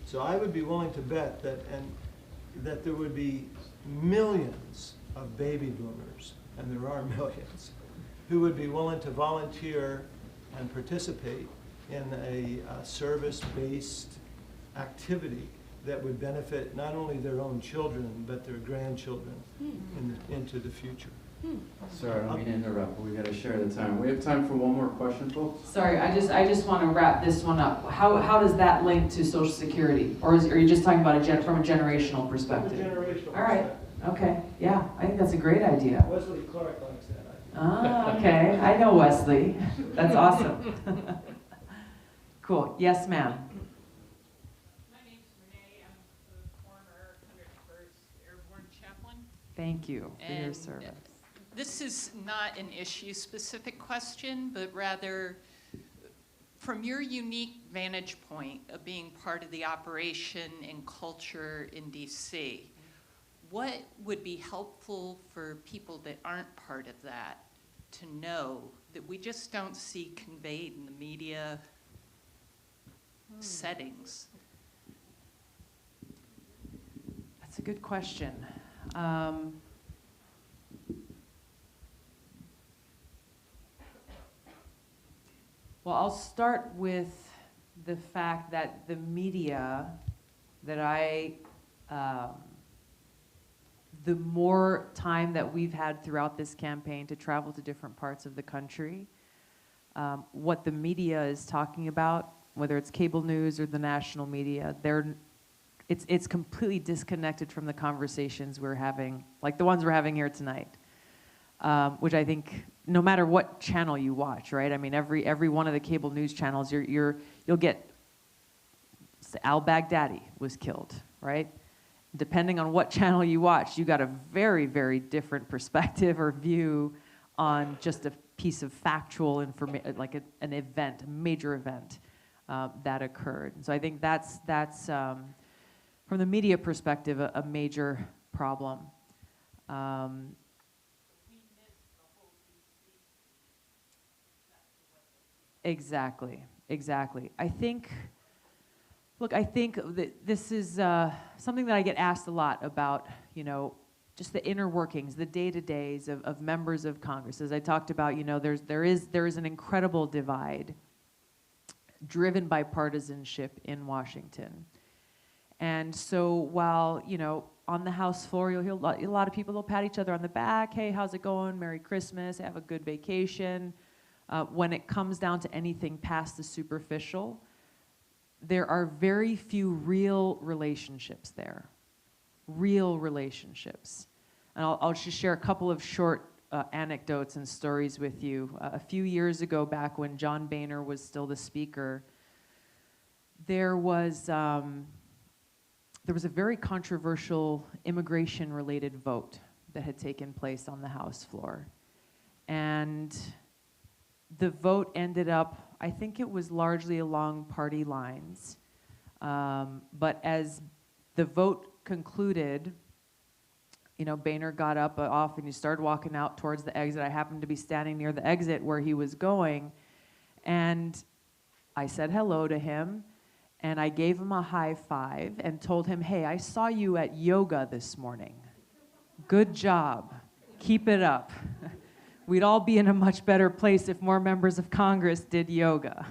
So I would be willing to bet that there would be millions of baby boomers, and there are millions, who would be willing to volunteer and participate in a service-based activity that would benefit not only their own children, but their grandchildren into the future. Sorry, I don't mean to interrupt, but we got to share the time. We have time for one more question, folks. Sorry, I just want to wrap this one up. How does that link to Social Security, or are you just talking about from a generational perspective? From a generational All right. perspective. Okay. Yeah, I think that's a great idea. Wesley Clark likes that idea. Ah, okay. I know Wesley. That's awesome. Cool. Yes, ma'am. My name's Renee. I'm the former 101st Airborne Chaplain. Thank you for your And service. this is not an issue-specific question, but rather from your unique vantage point of being part of the operation and culture in DC, what would be helpful for people that aren't part of that to know that we just don't see conveyed in the media settings? That's a good question. Well, I'll start with the fact that the media that the more time that we've had throughout this campaign to travel to different parts of the country, what the media is talking about, whether it's cable news or the national media, it's completely disconnected from the conversations we're having, like the ones we're having here tonight, which I think no matter what channel you watch, right? I mean, every one of the cable news channels, you'll get al-Baghdadi was killed, right? Depending on what channel you watch, you got a very, very different perspective or view on just a piece of factual information, like an event, a major event that occurred. So I think that's from the media perspective, a major problem. Exactly. I think that this is something that I get asked a lot about, just the inner workings, the day-to-days of members of Congress. As I talked about, there is an incredible divide driven by partisanship in Washington. And so while, on the House floor, you'll hear a lot of people, they'll pat each other on the back, hey, how's it going? Merry Christmas, have a good vacation. When it comes down to anything past the superficial, there are very few real relationships there. Real relationships. And I'll just share a couple of short anecdotes and stories with you. A few years ago, back when John Boehner was still the Speaker, there was a very controversial immigration-related vote that had taken place on the House floor. And the vote ended up, I think it was largely along party lines. But as the vote concluded, Boehner got up off and he started walking out towards the exit. I happened to be standing near the exit where he was going. And I said hello to him. And I gave him a high five and told him, hey, I saw you at yoga this morning. Good job. Keep it up. We'd all be in a much better place if more members of Congress did yoga.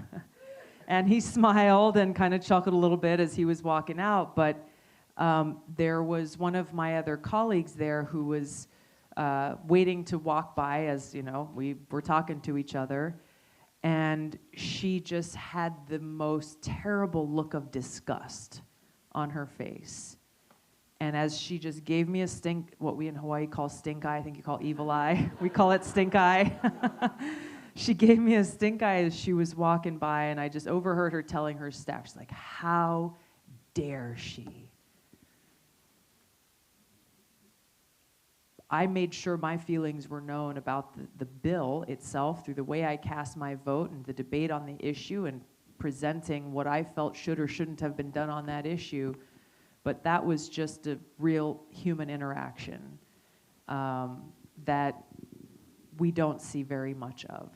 And he smiled and kind of chuckled a little bit as he was walking out, but there was one of my other colleagues there who was waiting to walk by as, we were talking to each other. And she just had the most terrible look of disgust on her face. And as she just gave me a stink, what we in Hawaii call stink eye, I think you call evil eye. We call it stink eye. She gave me a stink eye as she was walking by, and I just overheard her telling her staff, she's like, how dare she? I made sure my feelings were known about the bill itself through the way I cast my vote and the debate on the issue and presenting what I felt should or shouldn't have been done on that issue. But that was just a real human interaction that we don't see very much of.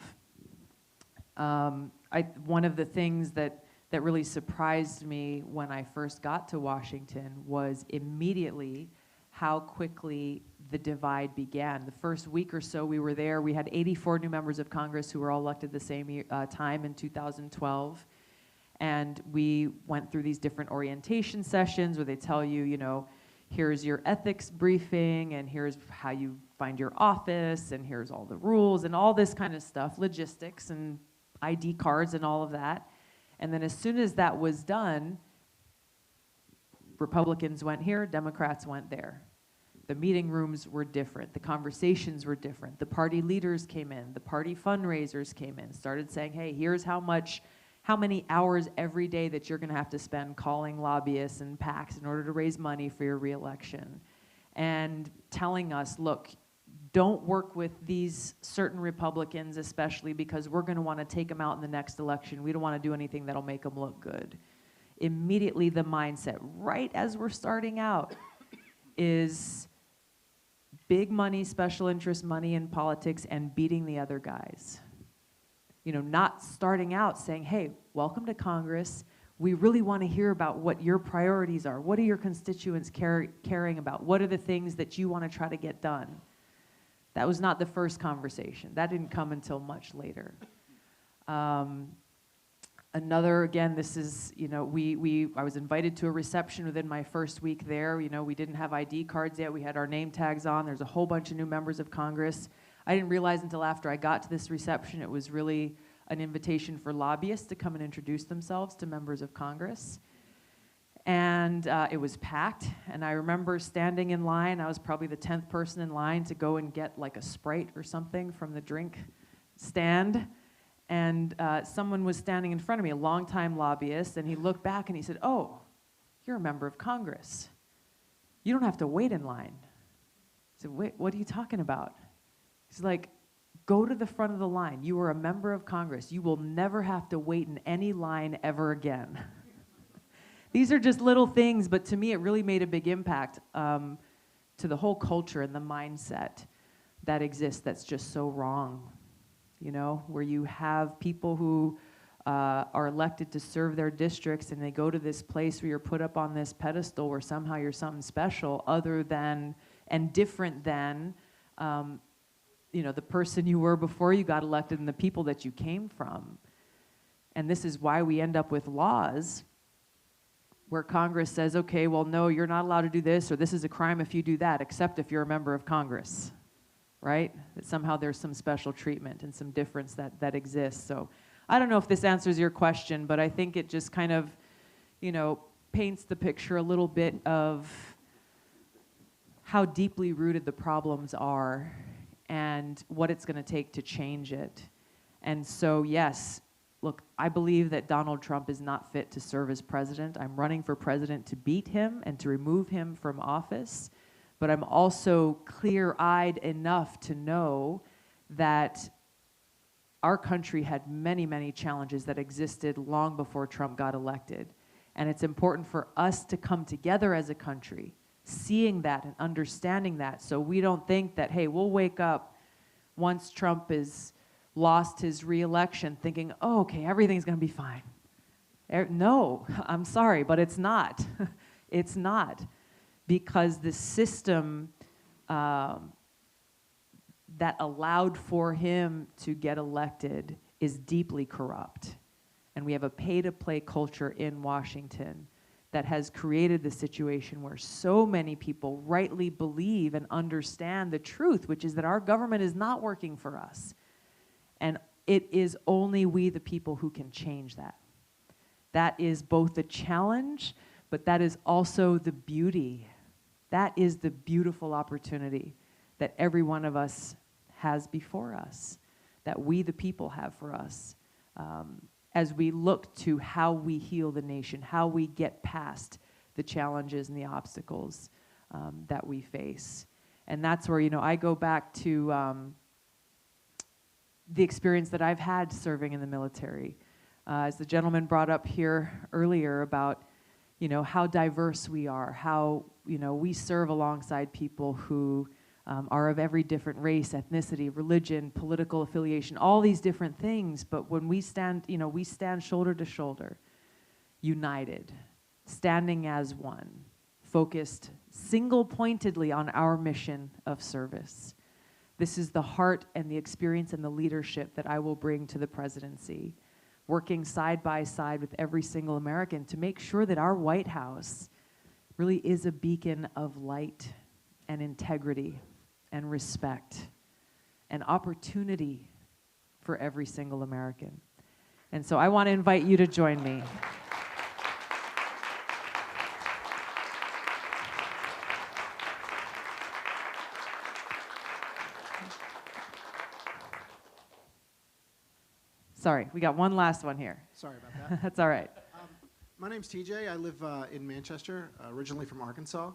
One of the things that really surprised me when I first got to Washington was immediately how quickly the divide began. The first week or so we were there, we had 84 new members of Congress who were all elected the same time in 2012. And we went through these different orientation sessions where they tell you, you know, here's your ethics briefing, and here's how you find your office, and here's all the rules, and all this kind of stuff, logistics and ID cards and all of that. And then as soon as that was done, Republicans went here, Democrats went there. The meeting rooms were different, the conversations were different, the party leaders came in, the party fundraisers came in, started saying, hey, here's how many hours every day that you're gonna have to spend calling lobbyists and PACs in order to raise money for your reelection. And telling us, look, don't work with these certain Republicans, especially because we're gonna wanna take them out in the next election. We don't wanna do anything that'll make them look good. Immediately the mindset, right as we're starting out, is big money, special interest money in politics and beating the other guys. You know, not starting out saying, hey, welcome to Congress. We really want to hear about what your priorities are. What are your constituents caring about? What are the things that you want to try to get done? That was not the first conversation. That didn't come until much later. Another, again, this is, you know, I was invited to a reception within my first week there. You know, we didn't have ID cards yet. We had our name tags on. There's a whole bunch of new members of Congress. I didn't realize until after I got to this reception it was really an invitation for lobbyists to come and introduce themselves to members of Congress. And it was packed, and I remember standing in line. I was probably the 10th person in line to go and get like a Sprite or something from the drink stand. And someone was standing in front of me, a longtime lobbyist, and he looked back and he said, oh, you're a member of Congress. You don't have to wait in line. I said, wait, what are you talking about? He's like, go to the front of the line. You are a member of Congress. You will never have to wait in any line ever again. These are just little things, but to me it really made a big impact to the whole culture and the mindset that exists that's just so wrong. You know, where you have people who are elected to serve their districts and they go to this place where you're put up on this pedestal where somehow you're something special other than and different than you know, the person you were before you got elected and the people that you came from. And this is why we end up with laws where Congress says, okay, well, no, you're not allowed to do this, or this is a crime if you do that, except if you're a member of Congress, right? That somehow there's some special treatment and some difference that exists. So I don't know if this answers your question, but I think it just kind of, you know, paints the picture a little bit of how deeply rooted the problems are and what it's going to take to change it. And so, yes, look, I believe that Donald Trump is not fit to serve as president. I'm running for president to beat him and to remove him from office. But I'm also clear-eyed enough to know that our country had many, many challenges that existed long before Trump got elected. And it's important for us to come together as a country, seeing that and understanding that, so we don't think that, hey, we'll wake up once Trump has lost his re-election thinking, oh, okay, everything's gonna be fine. No, I'm sorry, but it's not. It's not, because the system that allowed for him to get elected is deeply corrupt. And we have a pay-to-play culture in Washington that has created the situation where so many people rightly believe and understand the truth, which is that our government is not working for us. And it is only we, the people, who can change that. That is both the challenge, but that is also the beauty. That is the beautiful opportunity that every one of us has before us, that we, the people, have for us, as we look to how we heal the nation, how we get past the challenges and the obstacles that we face. And that's where, I go back to the experience that I've had serving in the military. As the gentleman brought up here earlier about, how diverse we are, how, we serve alongside people who are of every different race, ethnicity, religion, political affiliation, all these different things. But when we stand, we stand shoulder to shoulder, united, standing as one, focused single-pointedly on our mission of service. This is the heart and the experience and the leadership that I will bring to the presidency, working side by side with every single American to make sure that our White House really is a beacon of light and integrity and respect and opportunity for every single American. And so I want to invite you to join me. Sorry, we got one last one here. Sorry about that. That's all right. My name's TJ. I live in Manchester, originally from Arkansas.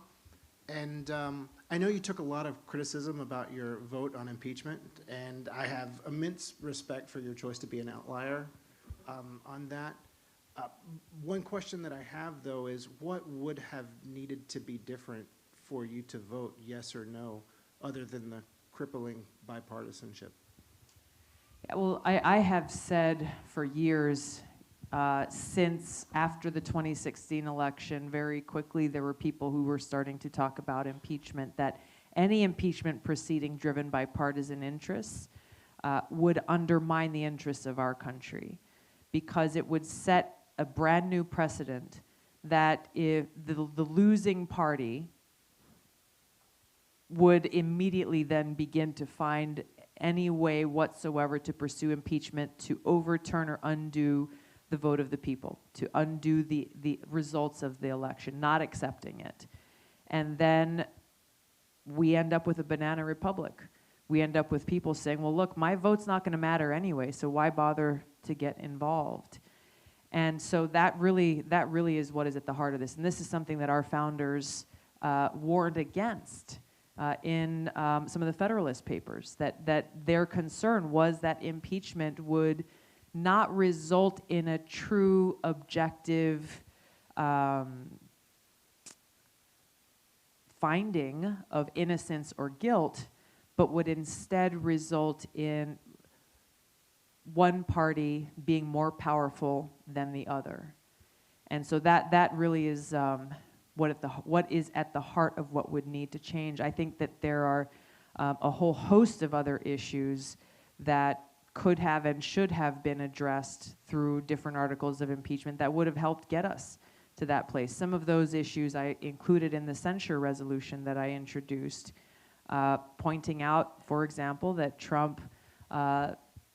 And I know you took a lot of criticism about your vote on impeachment, and I have immense respect for your choice to be an outlier on that. One question that I have, though, is what would have needed to be different for you to vote yes or no, other than the crippling bipartisanship? Yeah, well, I have said for years, since after the 2016 election, very quickly there were people who were starting to talk about impeachment, that any impeachment proceeding driven by partisan interests would undermine the interests of our country, because it would set a brand new precedent that if the losing party would immediately then begin to find any way whatsoever to pursue impeachment, to overturn or undo the vote of the people, to undo the results of the election, not accepting it. And then we end up with a banana republic. We end up with people saying, well, look, my vote's not going to matter anyway, so why bother to get involved? And so that really is what is at the heart of this. And this is something that our founders warned against in some of the Federalist Papers, that their concern was that impeachment would not result in a true objective finding of innocence or guilt, but would instead result in one party being more powerful than the other. And so that really is what is at the heart of what would need to change. I think that there are a whole host of other issues that could have and should have been addressed through different articles of impeachment that would have helped get us to that place. Some of those issues I included in the censure resolution that I introduced, pointing out, for example, that Trump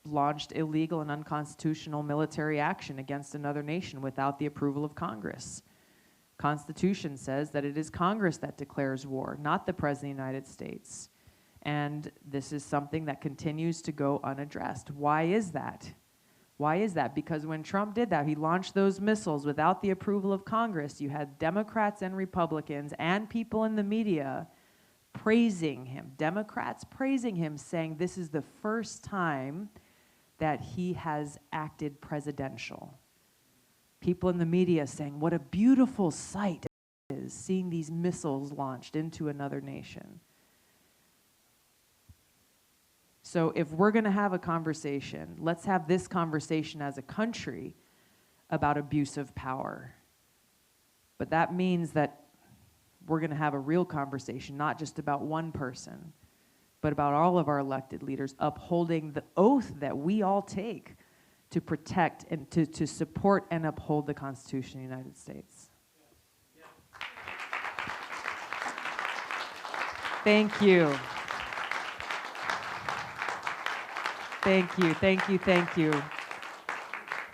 launched illegal and unconstitutional military action against another nation without the approval of Congress. Constitution says that it is Congress that declares war, not the President of the United States. And this is something that continues to go unaddressed. Why is that? Why is that? Because when Trump did that, he launched those missiles without the approval of Congress. You had Democrats and Republicans and people in the media praising him, Democrats praising him, saying this is the first time that he has acted presidential. People in the media saying what a beautiful sight it is seeing these missiles launched into another nation. So if we're going to have a conversation, let's have this conversation as a country about abuse of power. But that means that we're going to have a real conversation, not just about one person, but about all of our elected leaders upholding the oath that we all take to protect and to support and uphold the Constitution of the United States. Thank you. Thank you, thank you, thank you.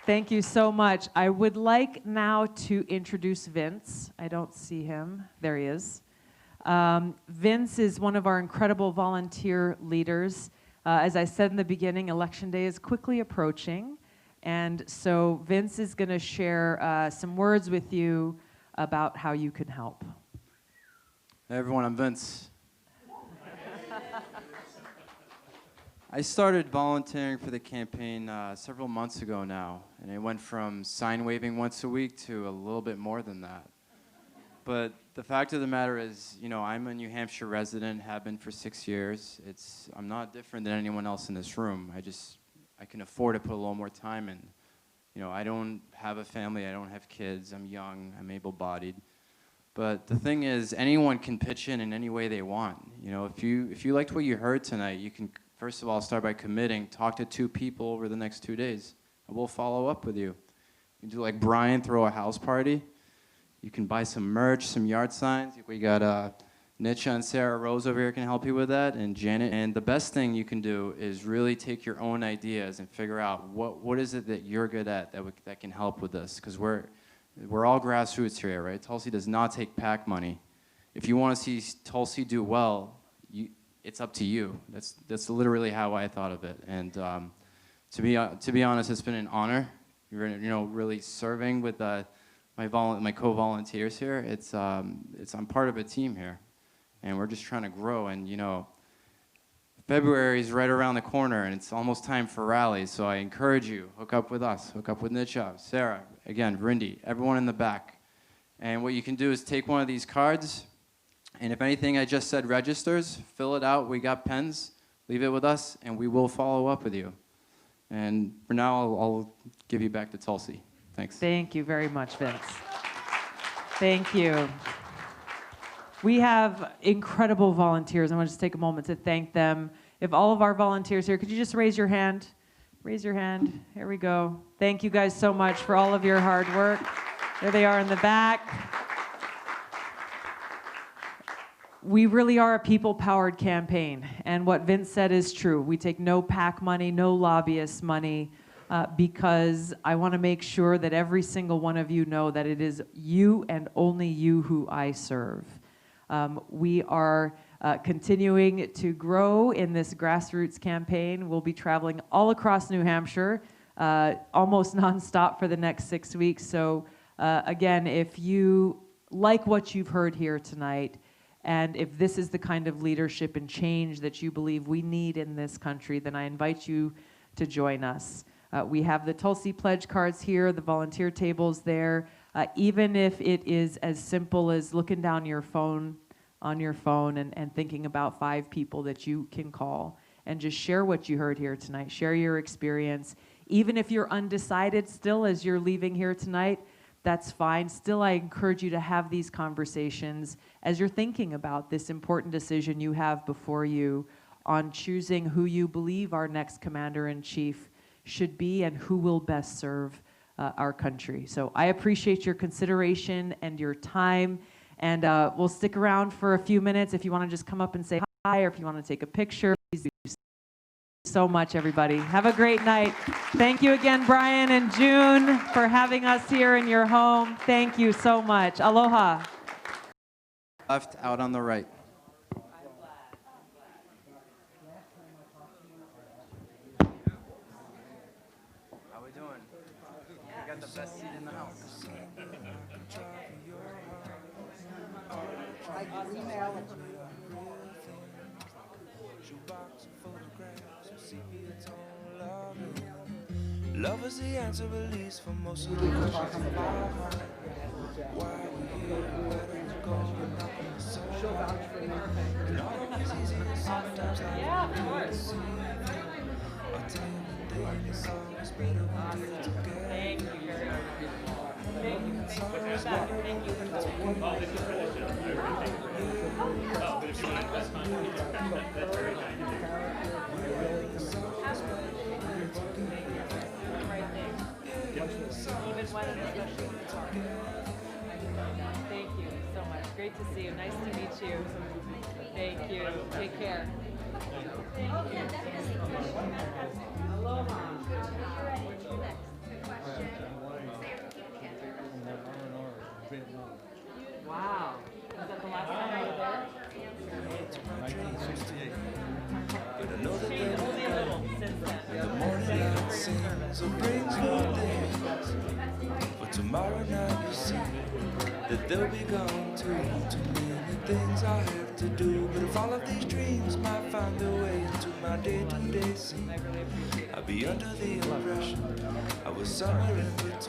Thank you so much. I would like now to introduce Vince. I don't see him. There he is. Vince is one of our incredible volunteer leaders. As I said in the beginning, Election Day is quickly approaching. And so Vince is going to share some words with you about how you can help. Hey everyone, I'm Vince. I started volunteering for the campaign several months ago now, and it went from sign waving once a week to a little bit more than that. But the fact of the matter is, you know, I'm a New Hampshire resident, have been for 6 years. I'm not different than anyone else in this room. I can afford to put a little more time in. You know, I don't have a family, I don't have kids, I'm young, I'm able-bodied. But the thing is, anyone can pitch in any way they want. You know, if you liked what you heard tonight, you can, first of all, start by committing, talk to 2 people over the next 2 days, and we'll follow up with you. You can do like Brian, throw a house party. You can buy some merch, some yard signs. We got Nietzsche and Sarah Rose over here can help you with that, and Janet. And the best thing you can do is really take your own ideas and figure out what is it that you're good at that can help with this, because we're all grassroots here, right? Tulsi does not take PAC money. If you want to see Tulsi do well, it's up to you. That's literally how I thought of it. And to be honest, it's been an honor. You know, really serving with my co-volunteers here. I'm part of a team here, and we're just trying to grow. And you know, February is right around the corner, and it's almost time for rallies. So I encourage you, hook up with us, hook up with Nietzsche, Sarah, again, Rindy, everyone in the back. And what you can do is take one of these cards, and if anything I just said registers, fill it out. We got pens. Leave it with us, and we will follow up with you. And for now, I'll give you back to Tulsi. Thanks. Thank you very much, Vince. Thank you. We have incredible volunteers. I want to just take a moment to thank them. If all of our volunteers here, could you just raise your hand? Raise your hand. Here we go. Thank you guys so much for all of your hard work. There they are in the back. We really are a people-powered campaign, and what Vince said is true. We take no PAC money, no lobbyist money, because I want to make sure that every single one of you know that it is you and only you who I serve. We are continuing to grow in this grassroots campaign. We'll be traveling all across New Hampshire, almost nonstop for the next 6 weeks. So again, if you like what you've heard here tonight, and if this is the kind of leadership and change that you believe we need in this country, then I invite you to join us. We have the Tulsi pledge cards here, the volunteer tables there. Even if it is as simple as looking down on your phone and thinking about 5 people that you can call and just share what you heard here tonight, share your experience. Even if you're undecided still as you're leaving here tonight, that's fine. Still, I encourage you to have these conversations as you're thinking about this important decision you have before you on choosing who you believe our next commander-in-chief should be and who will best serve our country. So I appreciate your consideration and your time, and we'll stick around for a few minutes if you want to just come up and say hi, or if you want to take a picture. Please do so much, everybody. Have a great night. Thank you again, Brian and June, for having us here in your home. Thank you so much. Aloha. Left, out on the right. How we doing? We got the best seat in the house. Love is the answer, at least for most of the questions in my heart. Why we here, where do we go, we're not gonna solve. Not always easy, and sometimes not really easy. I'll tell you one day, it's always better when we're together. Thank you very much. Thank you. It's always better when we're Thank you so much. Great to see you. Nice to meet you. Thank you. Take care. Thank you. that they'll be gone too. Too many things I have to do, but if all of these dreams might find their way into my day-to-day scene, I'd be under the impression I was somewhere in between,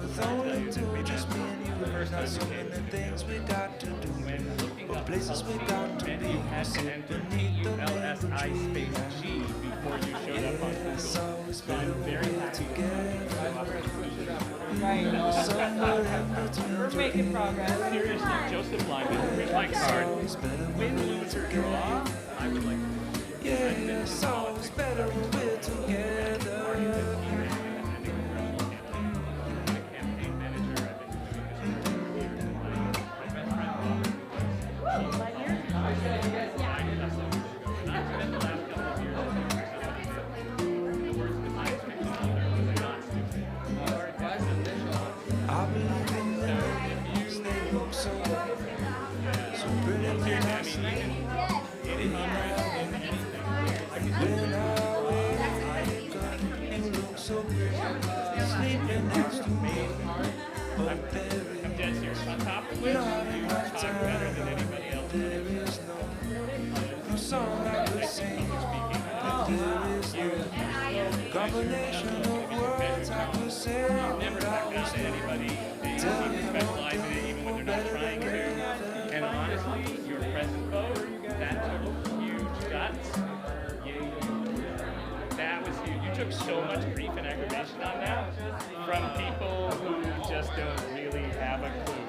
with only two, just me and you. Not so many things we got to do, or places we got to be. Sit beneath the mango tree. It's always better when we're together. Somewhere in between. We're making progress. Seriously, Joseph Lyman, here's my card. Win, lose, or draw, I would like to. Yeah, it's always better when we're together. I believe in the ladies, they look so pretty when I sleep. When I wake up, you look so pretty, sleeping next to me. But there I'm dead serious. On top of which, is you not talk better than anybody else. there is no song I could sing. But there is no combination of words I could say. Never back down to anybody. They specialize in it even when they're not trying to. And honestly, your present vote, that took huge guts. That was huge. You took so much grief and aggravation on that from people who just don't really have a clue